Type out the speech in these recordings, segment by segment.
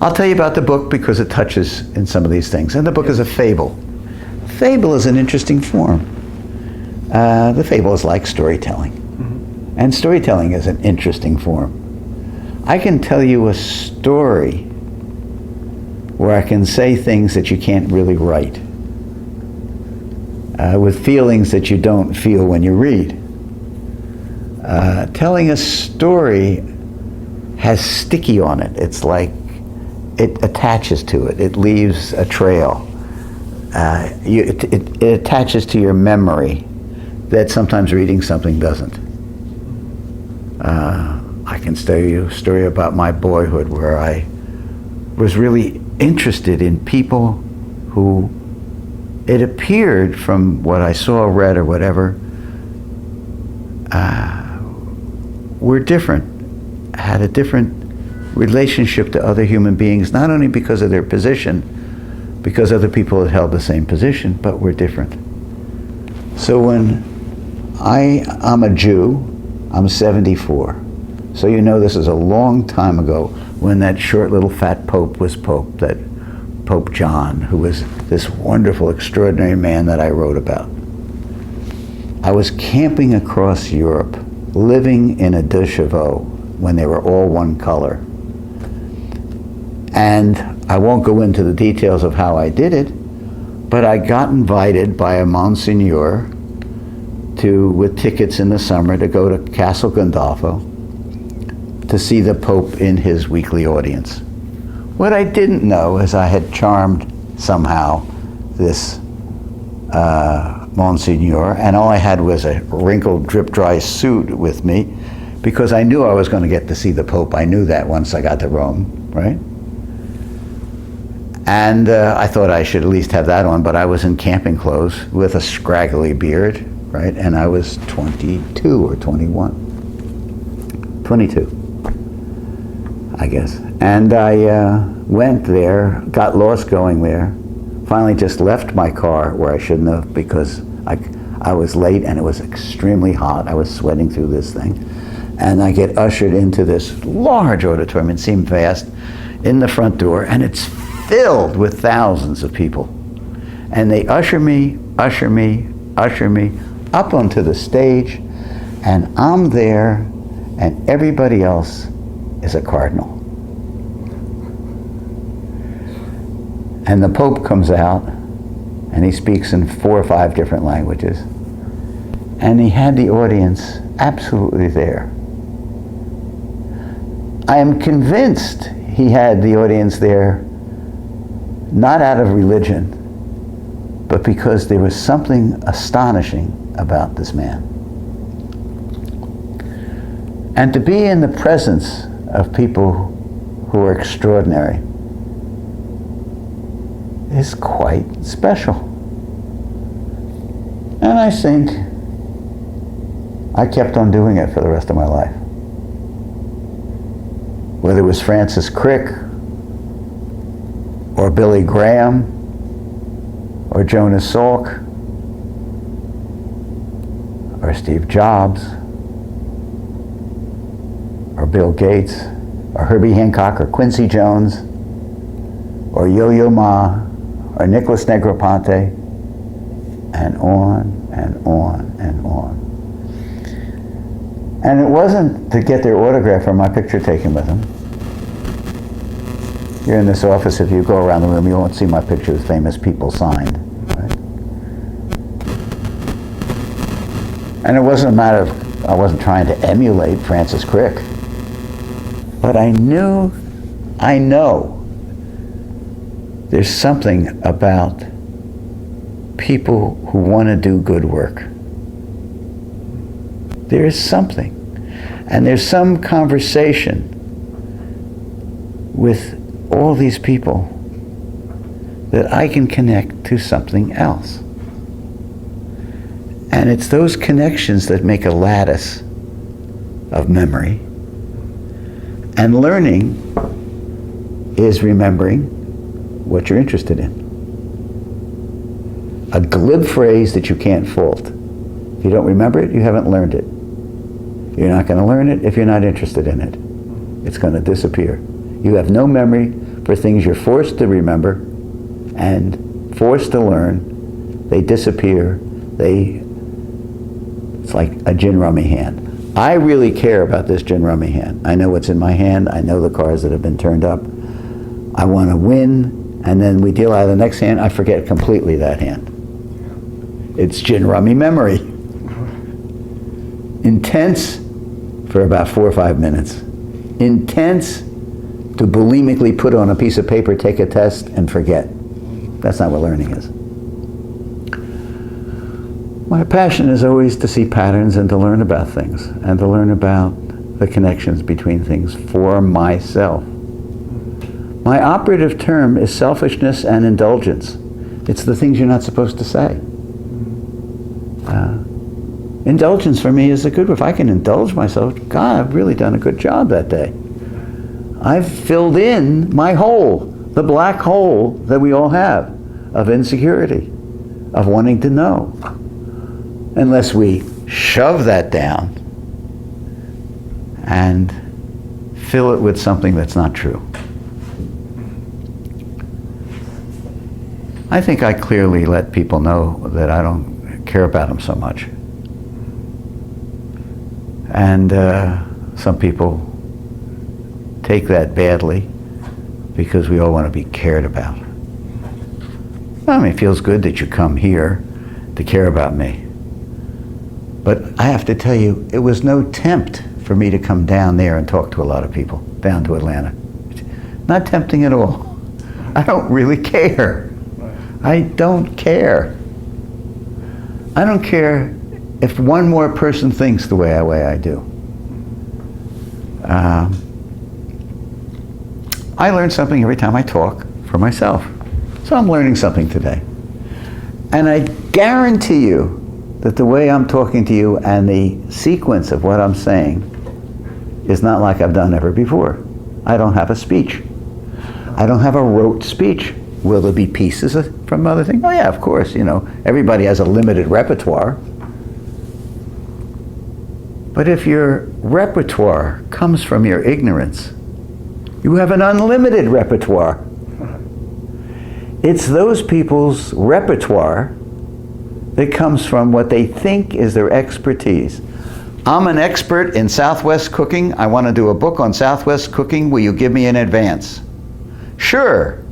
I'll tell you about the book because it touches in some of these things. And the book is a fable. Fable is an interesting form. The fable is like storytelling. Mm-hmm. And storytelling is an interesting form. I can tell you a story where I can say things that you can't really write, with feelings that you don't feel when you read. Telling a story has sticky on it. It's like it attaches to it. It leaves a trail. It attaches to your memory that sometimes reading something doesn't. I can tell you a story about my boyhood where I was really interested in people who, it appeared from what I saw, read, or whatever, were different, had a different relationship to other human beings, not only because of their position, because other people had held the same position, but were different. So when I'm a Jew, I'm 74. So you know this is a long time ago when that short little fat Pope was Pope, that Pope John, who was this wonderful, extraordinary man that I wrote about. I was camping across Europe, living in a deux chevaux when they were all one color. And I won't go into the details of how I did it, but I got invited by a Monsignor with tickets in the summer to go to Castle Gandolfo to see the Pope in his weekly audience. What I didn't know is I had charmed somehow this Monsignor, and all I had was a wrinkled, drip-dry suit with me because I knew I was going to get to see the Pope. I knew that once I got to Rome, right? And I thought I should at least have that on, but I was in camping clothes with a scraggly beard, right? And I was 22 or 21. 22, I guess. And I went there, got lost going there, finally just left my car where I shouldn't have because I was late and it was extremely hot. I was sweating through this thing. And I get ushered into this large auditorium, it seemed vast, in the front door, and it's filled with thousands of people. And they usher me up onto the stage, and I'm there, and everybody else is a cardinal. And the Pope comes out, and he speaks in 4 or 5 different languages. And he had the audience absolutely there. I am convinced he had the audience there not out of religion, but because there was something astonishing about this man. And to be in the presence of people who are extraordinary is quite special. And I think I kept on doing it for the rest of my life. Whether it was Francis Crick, or Billy Graham, or Jonas Salk, or Steve Jobs, or Bill Gates, or Herbie Hancock, or Quincy Jones, or Yo-Yo Ma, or Nicholas Negroponte, and on and on and on. And it wasn't to get their autograph or my picture taken with them. Here in this office, if you go around the room, you won't see my picture with famous people signed. Right? And it wasn't a matter of, I wasn't trying to emulate Francis Crick. But I know there's something about people who want to do good work. There is something. And there's some conversation with all these people that I can connect to something else. And it's those connections that make a lattice of memory. And learning is remembering what you're interested in. A glib phrase that you can't fault. If you don't remember it, you haven't learned it. You're not going to learn it if you're not interested in it. It's going to disappear. You have no memory for things you're forced to remember and forced to learn. They disappear. It's like a gin rummy hand. I really care about this gin rummy hand. I know what's in my hand. I know the cards that have been turned up. I want to win, and then we deal out of the next hand. I forget completely that hand. It's gin rummy memory. Intense for about 4 or 5 minutes. Intense to bulimically put on a piece of paper, take a test, and forget. That's not what learning is. My passion is always to see patterns and to learn about things, and to learn about the connections between things for myself. My operative term is selfishness and indulgence. It's the things you're not supposed to say. Indulgence for me is a good one. If I can indulge myself, God, I've really done a good job that day. I've filled in my hole, the black hole that we all have of insecurity, of wanting to know. Unless we shove that down and fill it with something that's not true. I think I clearly let people know that I don't care about them so much. And some people take that badly because we all want to be cared about. I mean, it feels good that you come here to care about me. But I have to tell you, it was no tempt for me to come down there and talk to a lot of people, down to Atlanta. Not tempting at all. I don't really care. I don't care. I don't care if one more person thinks the way I do. I learn something every time I talk for myself. So I'm learning something today. And I guarantee you that the way I'm talking to you and the sequence of what I'm saying is not like I've done ever before. I don't have a speech. I don't have a rote speech. Will there be pieces from other things? Oh yeah, of course, everybody has a limited repertoire. But if your repertoire comes from your ignorance, you have an unlimited repertoire. It's those people's repertoire that comes from what they think is their expertise. I'm an expert in Southwest cooking. I want to do a book on Southwest cooking. Will you give me an advance? Sure.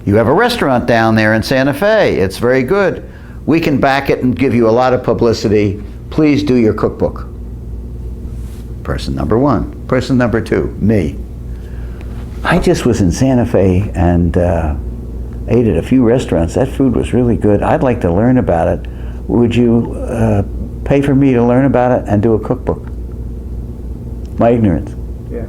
You have a restaurant down there in Santa Fe. It's very good. We can back it and give you a lot of publicity. Please do your cookbook. Person number one. Person number two, me. I just was in Santa Fe and ate at a few restaurants. That food was really good. I'd like to learn about it. Would you pay for me to learn about it and do a cookbook? My ignorance. Yeah.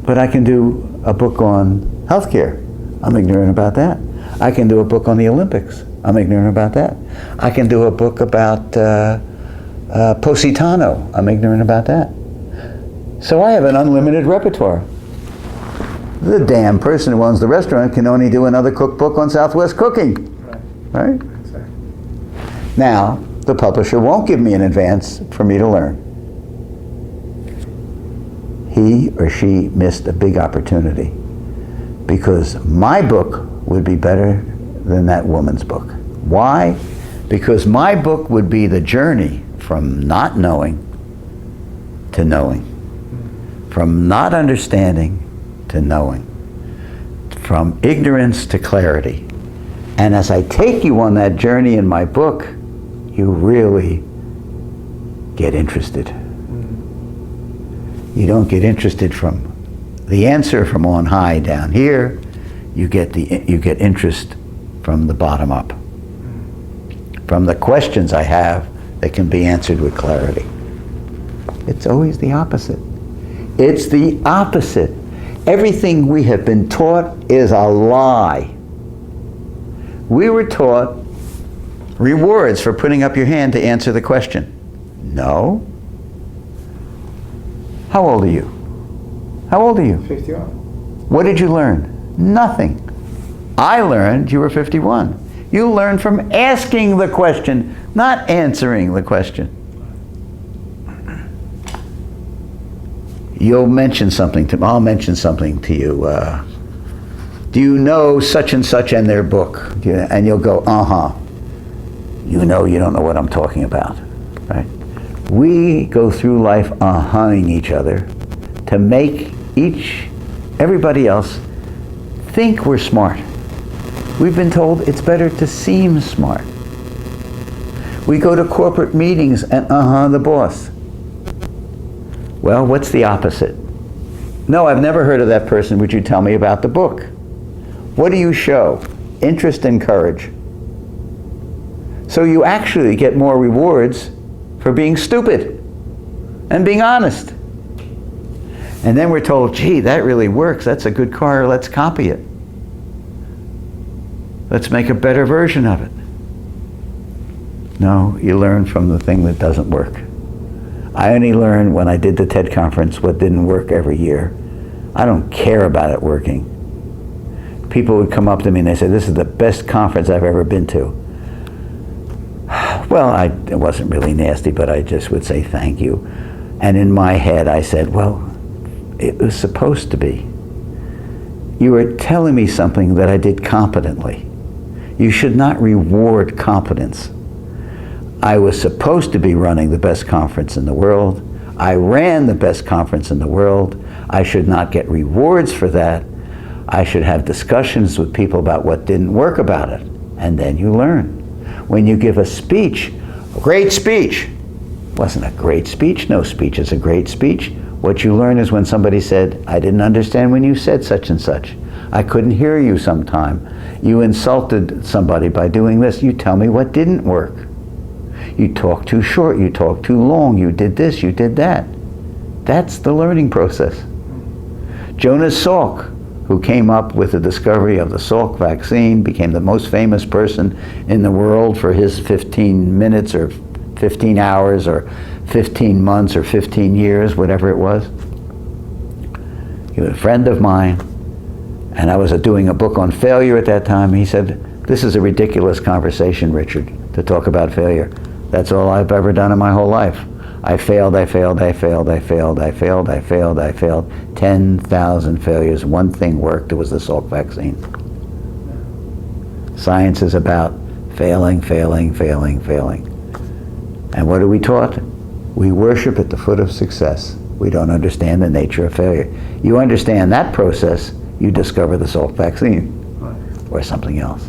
But I can do a book on healthcare. I'm ignorant about that. I can do a book on the Olympics. I'm ignorant about that. I can do a book about Positano. I'm ignorant about that. So I have an unlimited repertoire. The damn person who owns the restaurant can only do another cookbook on Southwest cooking. Right? Exactly. Now, the publisher won't give me an advance for me to learn. He or she missed a big opportunity because my book would be better than that woman's book. Why? Because my book would be the journey from not knowing to knowing, from not understanding to knowing, from ignorance to clarity. And as I take you on that journey in my book, you really get interested. You don't get interested from the answer from on high down here. You get interest from the bottom up, from the questions I have that can be answered with clarity. It's always the opposite. It's the opposite. Everything we have been taught is a lie. We were taught rewards for putting up your hand to answer the question. No. How old are you? How old are you? 51. What did you learn? Nothing. I learned you were 51. You learned from asking the question, not answering the question. I'll mention something to you do you know such and such and their book? And you'll go, uh-huh. You know you don't know what I'm talking about, right? We go through life uh-huhing each other to make everybody else think we're smart. We've been told it's better to seem smart. We go to corporate meetings and the boss. Well, what's the opposite? No, I've never heard of that person. Would you tell me about the book? What do you show? Interest and courage. So you actually get more rewards for being stupid and being honest. And then we're told, gee, that really works. That's a good car. Let's copy it. Let's make a better version of it. No, you learn from the thing that doesn't work. I only learned when I did the TED conference what didn't work every year. I don't care about it working. People would come up to me and they say, this is the best conference I've ever been to. Well, it wasn't really nasty, but I just would say thank you. And in my head I said, well, it was supposed to be. You were telling me something that I did competently. You should not reward competence. I was supposed to be running the best conference in the world. I ran the best conference in the world. I should not get rewards for that. I should have discussions with people about what didn't work about it. And then you learn. When you give a speech, a great speech, wasn't a great speech. No speech is a great speech. What you learn is when somebody said, I didn't understand when you said such and such. I couldn't hear you sometime. You insulted somebody by doing this. You tell me what didn't work. You talk too short, you talk too long, you did this, you did that. That's the learning process. Jonas Salk, who came up with the discovery of the Salk vaccine, became the most famous person in the world for his 15 minutes or 15 hours or 15 months or 15 years, whatever it was. He was a friend of mine, and I was doing a book on failure at that time. He said, this is a ridiculous conversation, Richard, to talk about failure. That's all I've ever done in my whole life. I failed, I failed, I failed, I failed, I failed, I failed, I failed. 10,000 failures. One thing worked. It was the Salk vaccine. Science is about failing, failing, failing, failing. And what are we taught? We worship at the foot of success. We don't understand the nature of failure. You understand that process, you discover the Salk vaccine or something else.